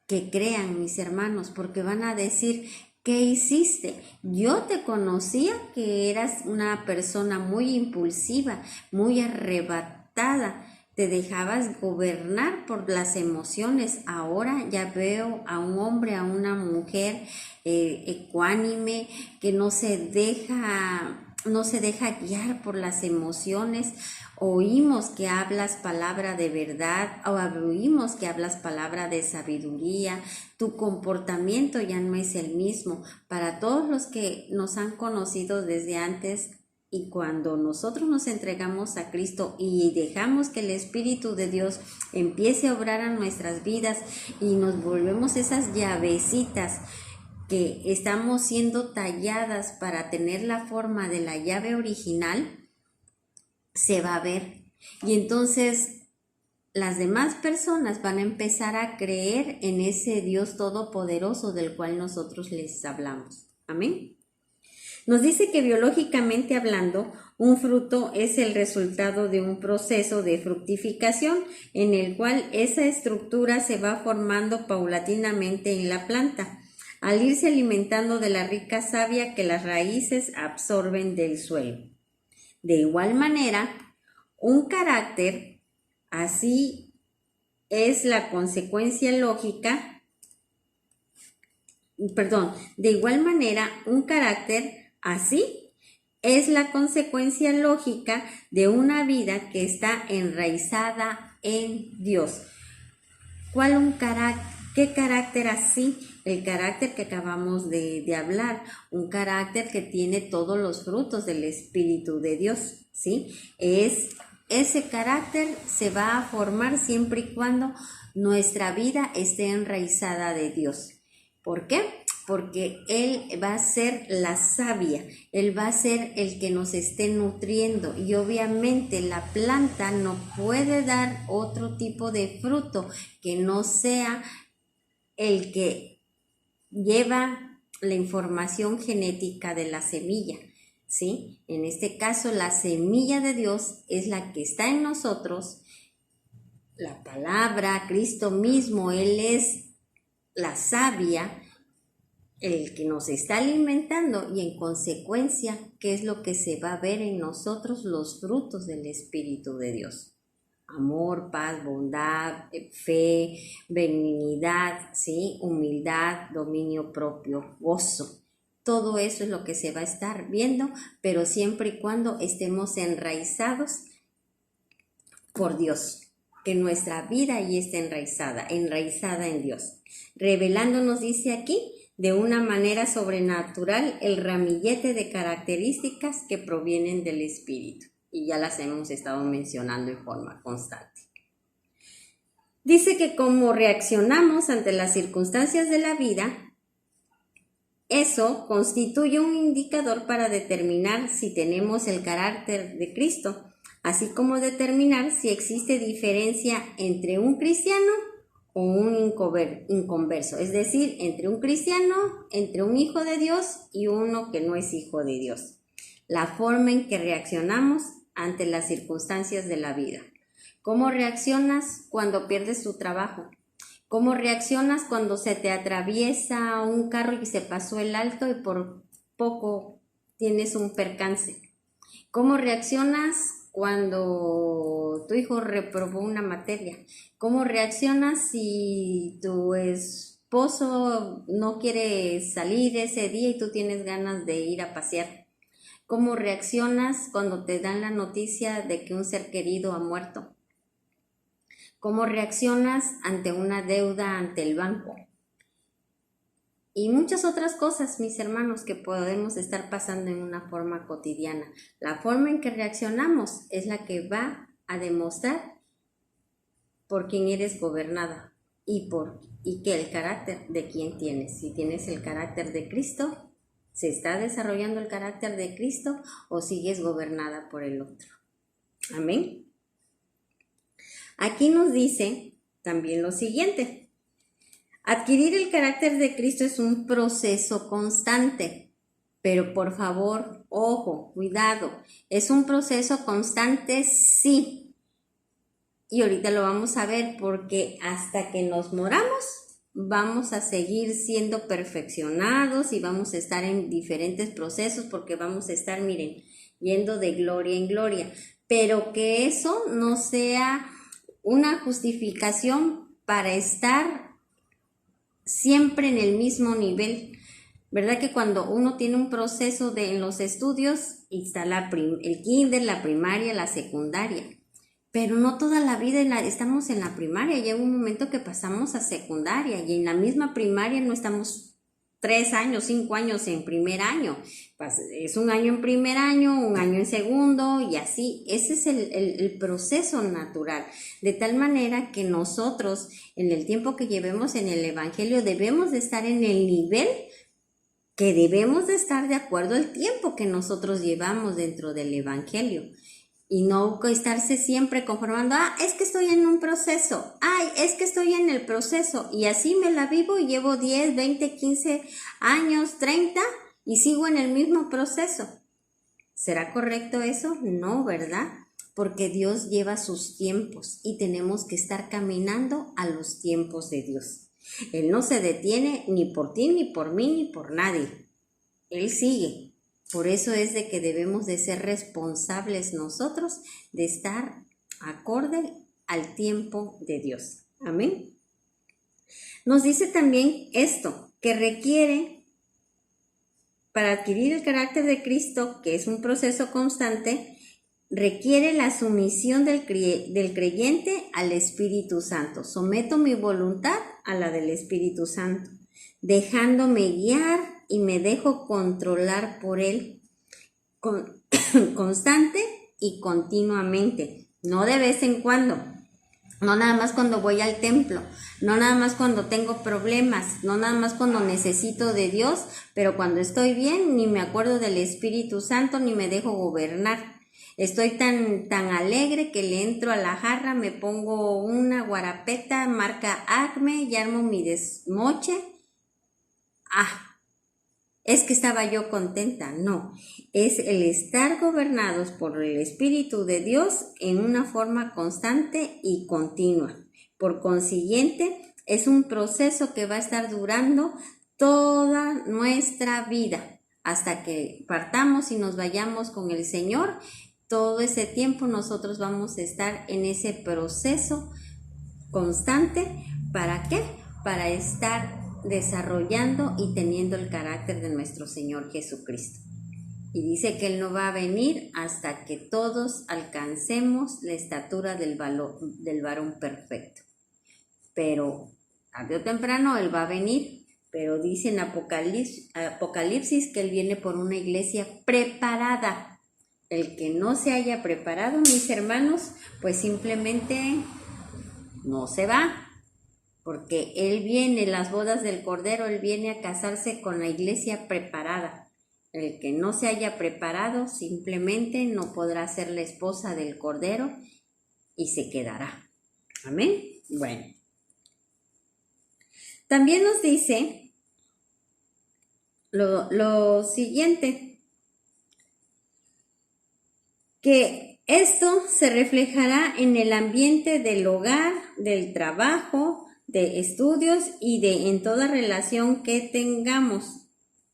que crean, mis hermanos, porque van a decir, ¿qué hiciste? Yo te conocía que eras una persona muy impulsiva, muy arrebatada, te dejabas gobernar por las emociones. Ahora ya veo a un hombre, a una mujer ecuánime, que no se deja guiar por las emociones. Oímos que hablas palabra de verdad, o oímos que hablas palabra de sabiduría. Tu comportamiento ya no es el mismo. Para todos los que nos han conocido desde antes, y cuando nosotros nos entregamos a Cristo y dejamos que el Espíritu de Dios empiece a obrar en nuestras vidas y nos volvemos esas llavecitas que estamos siendo talladas para tener la forma de la llave original, se va a ver. Y entonces las demás personas van a empezar a creer en ese Dios todopoderoso del cual nosotros les hablamos. Amén. Nos dice que biológicamente hablando, un fruto es el resultado de un proceso de fructificación en el cual esa estructura se va formando paulatinamente en la planta, al irse alimentando de la rica savia que las raíces absorben del suelo. De igual manera, un carácter así es la consecuencia lógica, de igual manera, un carácter así es la consecuencia lógica de una vida que está enraizada en Dios. ¿Qué carácter así? El carácter que acabamos de hablar, un carácter que tiene todos los frutos del Espíritu de Dios, ¿sí? Ese carácter se va a formar siempre y cuando nuestra vida esté enraizada de Dios. ¿Por qué? Porque Él va a ser la savia, Él va a ser el que nos esté nutriendo, y obviamente la planta no puede dar otro tipo de fruto que no sea el que lleva la información genética de la semilla, ¿sí? En este caso, la semilla de Dios es la que está en nosotros, la palabra, Cristo mismo, Él es la savia, el que nos está alimentando, y en consecuencia, ¿qué es lo que se va a ver en nosotros? Los frutos del Espíritu de Dios. Amor, paz, bondad, fe, benignidad, ¿sí? Humildad, dominio propio, gozo. Todo eso es lo que se va a estar viendo, pero siempre y cuando estemos enraizados por Dios. Que nuestra vida ahí esté enraizada en Dios. Revelándonos, dice aquí, de una manera sobrenatural el ramillete de características que provienen del Espíritu. Y ya las hemos estado mencionando en forma constante. Dice que como reaccionamos ante las circunstancias de la vida, eso constituye un indicador para determinar si tenemos el carácter de Cristo, así como determinar si existe diferencia entre un cristiano o un inconverso, es decir, entre un cristiano, entre un hijo de Dios y uno que no es hijo de Dios. La forma en que reaccionamos ante las circunstancias de la vida. ¿Cómo reaccionas cuando pierdes tu trabajo? ¿Cómo reaccionas cuando se te atraviesa un carro y se pasó el alto y por poco tienes un percance? ¿Cómo reaccionas cuando tu hijo reprobó una materia? ¿Cómo reaccionas si tu esposo no quiere salir ese día y tú tienes ganas de ir a pasear? ¿Cómo reaccionas cuando te dan la noticia de que un ser querido ha muerto? ¿Cómo reaccionas ante una deuda ante el banco? Y muchas otras cosas, mis hermanos, que podemos estar pasando en una forma cotidiana. La forma en que reaccionamos es la que va a demostrar por quién eres gobernada y que el carácter de quién tienes. Si tienes el carácter de Cristo, ¿se está desarrollando el carácter de Cristo o sigues gobernada por el otro? Amén. Aquí nos dice también lo siguiente. Adquirir el carácter de Cristo es un proceso constante, pero por favor, ojo, cuidado, es un proceso constante, sí. Y ahorita lo vamos a ver, porque hasta que nos moramos, vamos a seguir siendo perfeccionados y vamos a estar en diferentes procesos porque vamos a estar, miren, yendo de gloria en gloria, pero que eso no sea una justificación para estar siempre en el mismo nivel. ¿Verdad que cuando uno tiene un proceso en los estudios, está el kinder, la primaria, la secundaria, pero no toda la vida estamos en la primaria, llega un momento que pasamos a secundaria y en la misma primaria no estamos 3 años, 5 años en primer año, es un año en primer año, un año en segundo y así, ese es el proceso natural, de tal manera que nosotros en el tiempo que llevemos en el evangelio debemos de estar en el nivel que debemos de estar de acuerdo al tiempo que nosotros llevamos dentro del evangelio. Y no estarse siempre conformando, es que estoy en un proceso, es que estoy en el proceso, y así me la vivo y llevo 10, 20, 15 años, 30, y sigo en el mismo proceso. ¿Será correcto eso? No, ¿verdad? Porque Dios lleva sus tiempos y tenemos que estar caminando a los tiempos de Dios. Él no se detiene ni por ti, ni por mí, ni por nadie. Él sigue. Por eso es de que debemos de ser responsables nosotros de estar acorde al tiempo de Dios. Amén. Nos dice también esto, que requiere, para adquirir el carácter de Cristo, que es un proceso constante, requiere la sumisión del creyente al Espíritu Santo. Someto mi voluntad a la del Espíritu Santo, dejándome guiar y me dejo controlar por Él constante y continuamente, no de vez en cuando, no nada más cuando voy al templo, no nada más cuando tengo problemas, no nada más cuando necesito de Dios, pero cuando estoy bien ni me acuerdo del Espíritu Santo ni me dejo gobernar. Estoy tan alegre que le entro a la jarra, me pongo una guarapeta marca Acme y armo mi desmoche. Es que estaba yo contenta. No, es el estar gobernados por el Espíritu de Dios en una forma constante y continua. Por consiguiente, es un proceso que va a estar durando toda nuestra vida hasta que partamos y nos vayamos con el Señor. Todo ese tiempo nosotros vamos a estar en ese proceso constante. ¿Para qué? Para estar desarrollando y teniendo el carácter de nuestro Señor Jesucristo. Y dice que Él no va a venir hasta que todos alcancemos la estatura del varón perfecto. Pero tarde o temprano Él va a venir, pero dice en Apocalipsis que Él viene por una iglesia preparada. El que no se haya preparado, mis hermanos, pues simplemente no se va. Porque Él viene, las bodas del Cordero, Él viene a casarse con la iglesia preparada. El que no se haya preparado simplemente no podrá ser la esposa del Cordero y se quedará. Amén. Bueno. También nos dice lo siguiente, que esto se reflejará en el ambiente del hogar, del trabajo, de estudios y en toda relación que tengamos.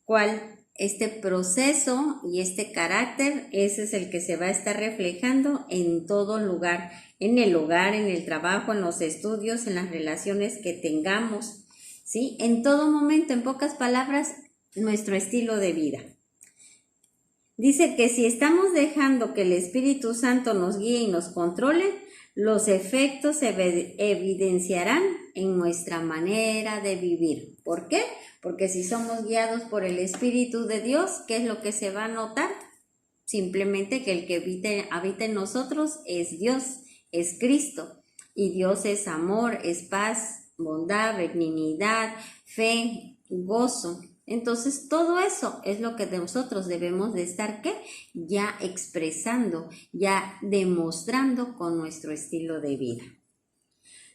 ¿Cuál? Este proceso y este carácter, ese es el que se va a estar reflejando en todo lugar, en el hogar, en el trabajo, en los estudios, en las relaciones que tengamos, ¿sí? En todo momento, en pocas palabras, nuestro estilo de vida. Dice que si estamos dejando que el Espíritu Santo nos guíe y nos controle, los efectos se evidenciarán en nuestra manera de vivir. ¿Por qué? Porque si somos guiados por el Espíritu de Dios, ¿qué es lo que se va a notar? Simplemente que el que habita en nosotros es Dios, es Cristo. Y Dios es amor, es paz, bondad, benignidad, fe, gozo. Entonces todo eso es lo que nosotros debemos de estar ya expresando, ya demostrando con nuestro estilo de vida.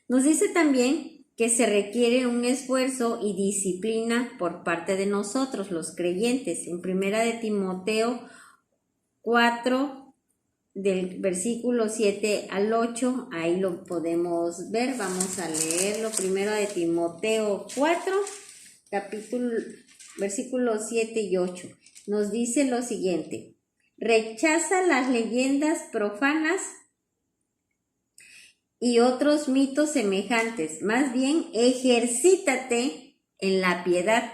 Nos dice también que se requiere un esfuerzo y disciplina por parte de nosotros, los creyentes. En 1 de Timoteo 4, del versículo 7 al 8, ahí lo podemos ver. Vamos a leerlo primero de Timoteo 4, versículos 7 y 8. Nos dice lo siguiente: rechaza las leyendas profanas y otros mitos semejantes, más bien ejercítate en la piedad.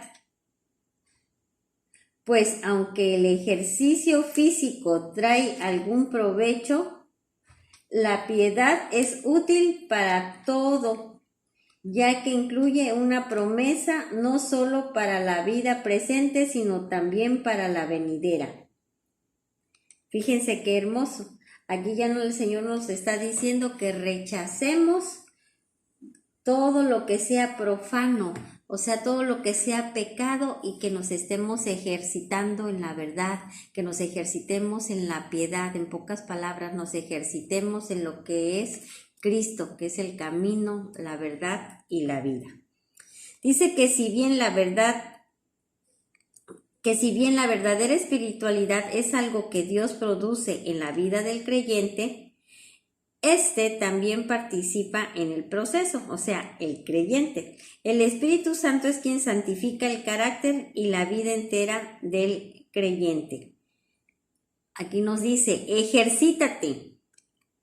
Pues aunque el ejercicio físico trae algún provecho, la piedad es útil para todo, ya que incluye una promesa no solo para la vida presente, sino también para la venidera. Fíjense qué hermoso. Aquí ya el Señor nos está diciendo que rechacemos todo lo que sea profano, o sea, todo lo que sea pecado, y que nos estemos ejercitando en la verdad, que nos ejercitemos en la piedad. En pocas palabras, nos ejercitemos en lo que es Cristo, que es el camino, la verdad y la vida. Dice que si bien la verdadera espiritualidad es algo que Dios produce en la vida del creyente, este también participa en el proceso, o sea, el creyente. El Espíritu Santo es quien santifica el carácter y la vida entera del creyente. Aquí nos dice: ejercítate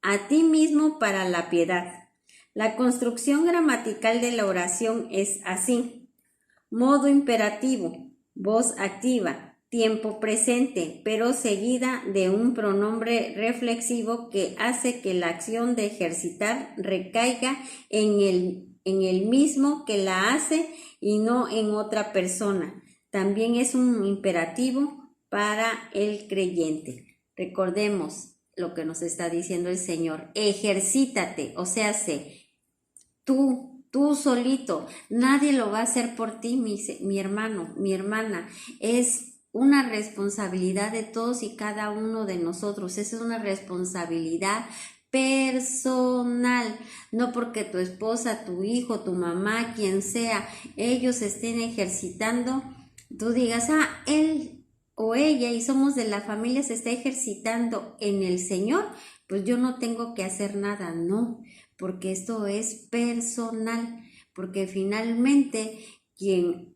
a ti mismo para la piedad. La construcción gramatical de la oración es así: modo imperativo, voz activa, tiempo presente, pero seguida de un pronombre reflexivo que hace que la acción de ejercitar recaiga en el mismo que la hace y no en otra persona. También es un imperativo para el creyente. Recordemos lo que nos está diciendo el Señor: ejercítate, o sea, tú solito, nadie lo va a hacer por ti, mi hermano, mi hermana. Es una responsabilidad de todos y cada uno de nosotros. Esa es una responsabilidad personal, no porque tu esposa, tu hijo, tu mamá, quien sea, ellos estén ejercitando, tú digas: él o ella, y somos de la familia, se está ejercitando en el Señor, pues yo no tengo que hacer nada. No, porque esto es personal, porque finalmente quien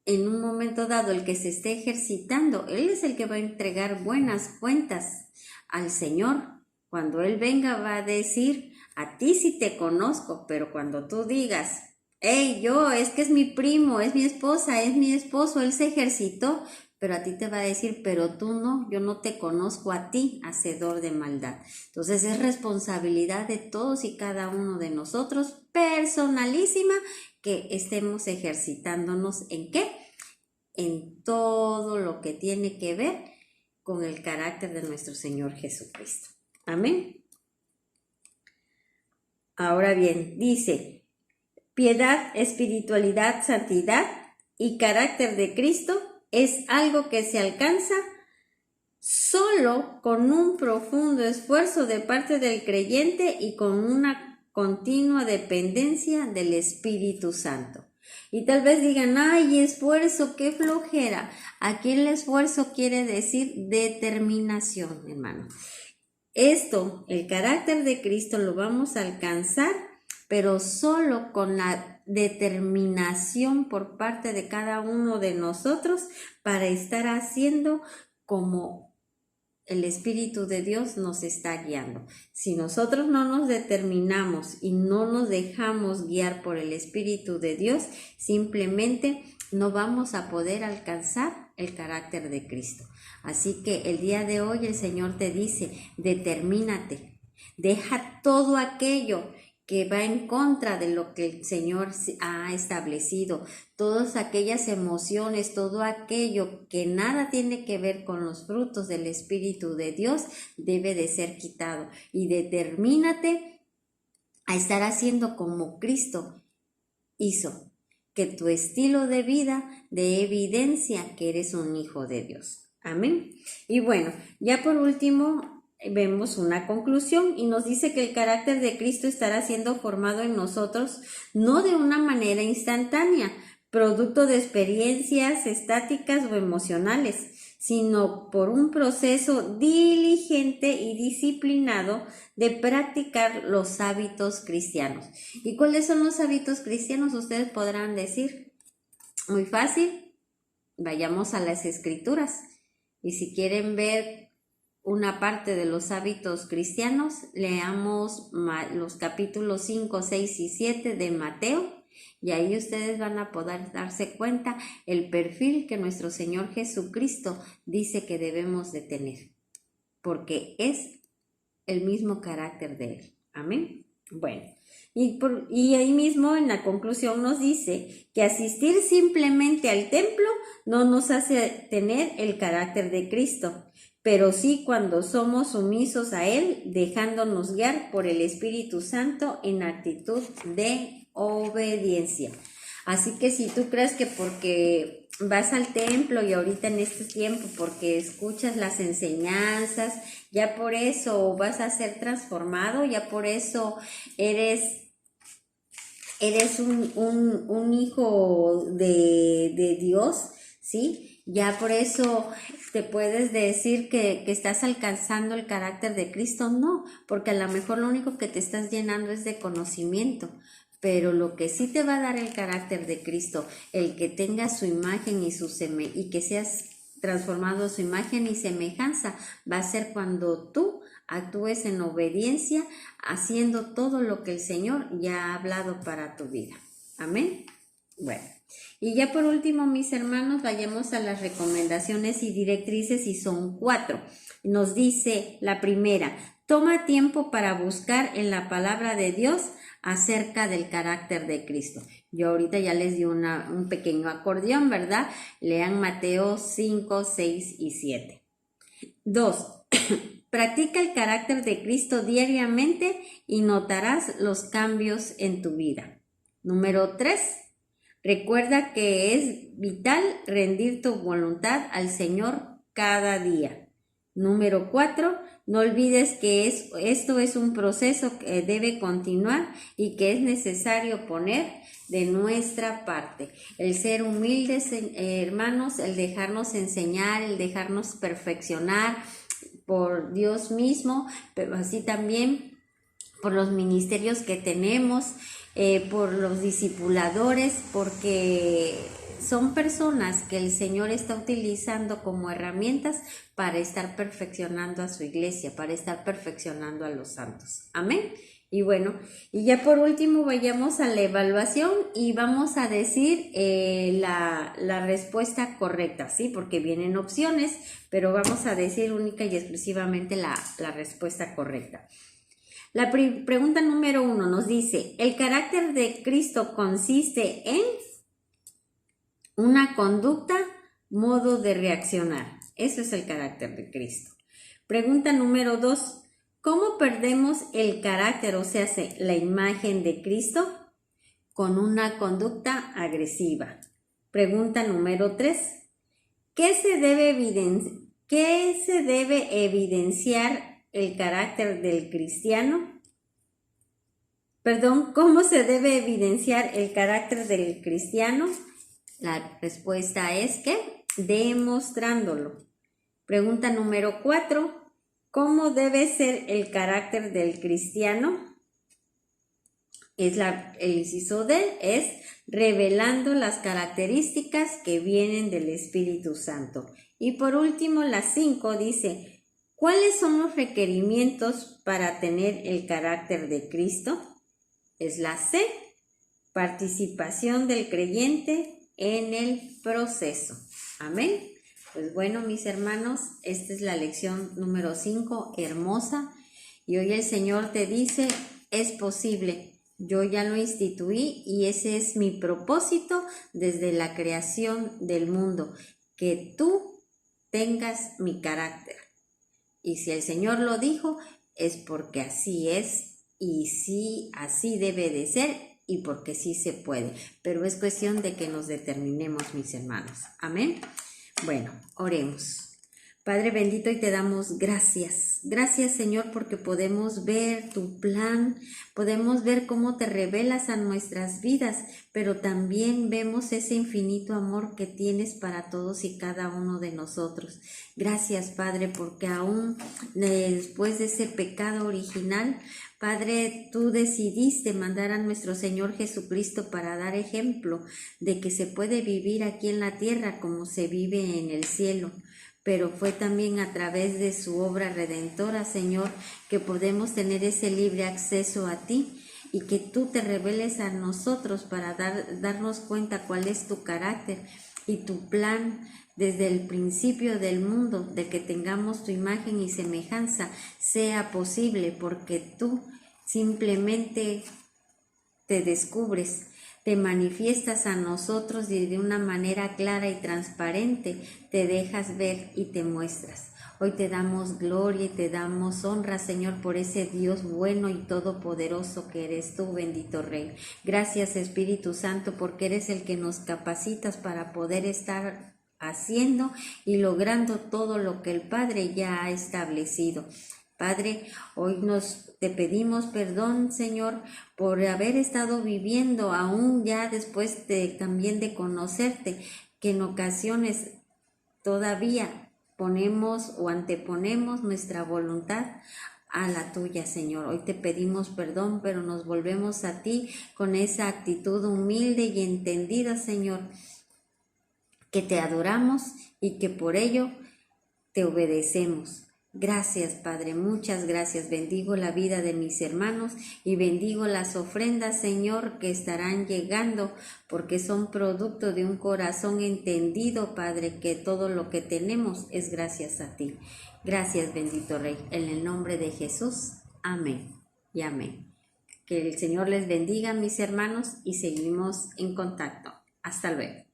en un momento dado, el que se esté ejercitando, él es el que va a entregar buenas cuentas al Señor. Cuando Él venga, va a decir: a ti sí te conozco. Pero cuando tú digas: hey, es que es mi primo, es mi esposa, es mi esposo, él se ejercitó, pero a ti te va a decir: pero tú no, yo no te conozco a ti, hacedor de maldad. Entonces es responsabilidad de todos y cada uno de nosotros, personalísima, que estemos ejercitándonos ¿en qué? En todo lo que tiene que ver con el carácter de nuestro Señor Jesucristo. Amén. Ahora bien, dice: piedad, espiritualidad, santidad y carácter de Cristo es algo que se alcanza solo con un profundo esfuerzo de parte del creyente y con una continua dependencia del Espíritu Santo. Y tal vez digan: ay, esfuerzo, qué flojera. Aquí el esfuerzo quiere decir determinación, hermano. El carácter de Cristo lo vamos a alcanzar, pero solo con la determinación por parte de cada uno de nosotros para estar haciendo como el Espíritu de Dios nos está guiando. Si nosotros no nos determinamos y no nos dejamos guiar por el Espíritu de Dios, simplemente no vamos a poder alcanzar el carácter de Cristo. Así que el día de hoy el Señor te dice: determínate, deja todo aquello que va en contra de lo que el Señor ha establecido, todas aquellas emociones, todo aquello que nada tiene que ver con los frutos del Espíritu de Dios debe de ser quitado, y determínate a estar haciendo como Cristo hizo, que tu estilo de vida dé evidencia que eres un hijo de Dios. Amén. Y bueno, ya por último vemos una conclusión y nos dice que el carácter de Cristo estará siendo formado en nosotros no de una manera instantánea, producto de experiencias estáticas o emocionales, sino por un proceso diligente y disciplinado de practicar los hábitos cristianos. ¿Y cuáles son los hábitos cristianos? Ustedes podrán decir, muy fácil, vayamos a las Escrituras. Y si quieren ver una parte de los hábitos cristianos, leamos los capítulos 5, 6 y 7 de Mateo, y ahí ustedes van a poder darse cuenta el perfil que nuestro Señor Jesucristo dice que debemos de tener, porque es el mismo carácter de Él. Amén. Bueno, y ahí mismo en la conclusión nos dice que asistir simplemente al templo no nos hace tener el carácter de Cristo, pero sí cuando somos sumisos a Él, dejándonos guiar por el Espíritu Santo en actitud de obediencia. Así que si tú crees que porque vas al templo y ahorita en este tiempo, porque escuchas las enseñanzas, ya por eso vas a ser transformado, ya por eso eres un hijo de Dios, ¿sí? Ya por eso te puedes decir que estás alcanzando el carácter de Cristo. No, porque a lo mejor lo único que te estás llenando es de conocimiento, pero lo que sí te va a dar el carácter de Cristo, el que tengas su imagen y que seas transformado a su imagen y semejanza, va a ser cuando tú actúes en obediencia, haciendo todo lo que el Señor ya ha hablado para tu vida. Amén. Bueno, y ya por último, mis hermanos, vayamos a las recomendaciones y directrices, y son 4. Nos dice la primera: toma tiempo para buscar en la palabra de Dios acerca del carácter de Cristo. Yo ahorita ya les di un pequeño acordeón, ¿verdad? Lean Mateo 5, 6 y 7. 2. Practica el carácter de Cristo diariamente y notarás los cambios en tu vida. Número 3. Recuerda que es vital rendir tu voluntad al Señor cada día. Número 4. No olvides que esto es un proceso que debe continuar y que es necesario poner de nuestra parte. El ser humildes, hermanos, el dejarnos enseñar, el dejarnos perfeccionar por Dios mismo, pero así también por los ministerios que tenemos, por los discipuladores, porque son personas que el Señor está utilizando como herramientas para estar perfeccionando a su iglesia, para estar perfeccionando a los santos. Amén. Y bueno, y ya por último vayamos a la evaluación y vamos a decir la respuesta correcta, ¿sí? Porque vienen opciones, pero vamos a decir única y exclusivamente la respuesta correcta. La pregunta número 1 nos dice: ¿el carácter de Cristo consiste en una conducta, modo de reaccionar? Eso es el carácter de Cristo. Pregunta número 2. ¿Cómo perdemos el carácter, o sea, la imagen de Cristo? Con una conducta agresiva. Pregunta número 3. ¿Qué se debe evidenciar el carácter del cristiano? ¿Cómo se debe evidenciar el carácter del cristiano? La respuesta es que demostrándolo. Pregunta número 4. ¿Cómo debe ser el carácter del cristiano? El inciso D es revelando las características que vienen del Espíritu Santo. Y por último, la 5 dice: ¿cuáles son los requerimientos para tener el carácter de Cristo? Es la C, participación del creyente en el proceso. Amén. Pues bueno, mis hermanos, esta es la lección número 5, hermosa. Y hoy el Señor te dice: es posible. Yo ya lo instituí y ese es mi propósito desde la creación del mundo, que tú tengas mi carácter. Y si el Señor lo dijo, es porque así es, y sí, así debe de ser, y porque sí se puede. Pero es cuestión de que nos determinemos, mis hermanos. Amén. Bueno, oremos. Padre bendito, y te damos gracias. Gracias, Señor, porque podemos ver tu plan, podemos ver cómo te revelas a nuestras vidas, pero también vemos ese infinito amor que tienes para todos y cada uno de nosotros. Gracias, Padre, porque aún después de ese pecado original, Padre, tú decidiste mandar a nuestro Señor Jesucristo para dar ejemplo de que se puede vivir aquí en la tierra como se vive en el cielo. Pero fue también a través de su obra redentora, Señor, que podemos tener ese libre acceso a ti y que tú te reveles a nosotros para darnos cuenta cuál es tu carácter y tu plan desde el principio del mundo, de que tengamos tu imagen y semejanza, sea posible, porque tú simplemente te descubres, te manifiestas a nosotros y de una manera clara y transparente te dejas ver y te muestras. Hoy te damos gloria y te damos honra, Señor, por ese Dios bueno y todopoderoso que eres tú, bendito Rey. Gracias, Espíritu Santo, porque eres el que nos capacitas para poder estar haciendo y logrando todo lo que el Padre ya ha establecido. Padre, hoy te pedimos perdón, Señor, por haber estado viviendo aún ya después también de conocerte, que en ocasiones todavía ponemos o anteponemos nuestra voluntad a la tuya, Señor. Hoy te pedimos perdón, pero nos volvemos a ti con esa actitud humilde y entendida, Señor, que te adoramos y que por ello te obedecemos. Gracias, Padre, muchas gracias. Bendigo la vida de mis hermanos y bendigo las ofrendas, Señor, que estarán llegando porque son producto de un corazón entendido, Padre, que todo lo que tenemos es gracias a ti. Gracias, bendito Rey, en el nombre de Jesús. Amén y amén. Que el Señor les bendiga, mis hermanos, y seguimos en contacto. Hasta luego.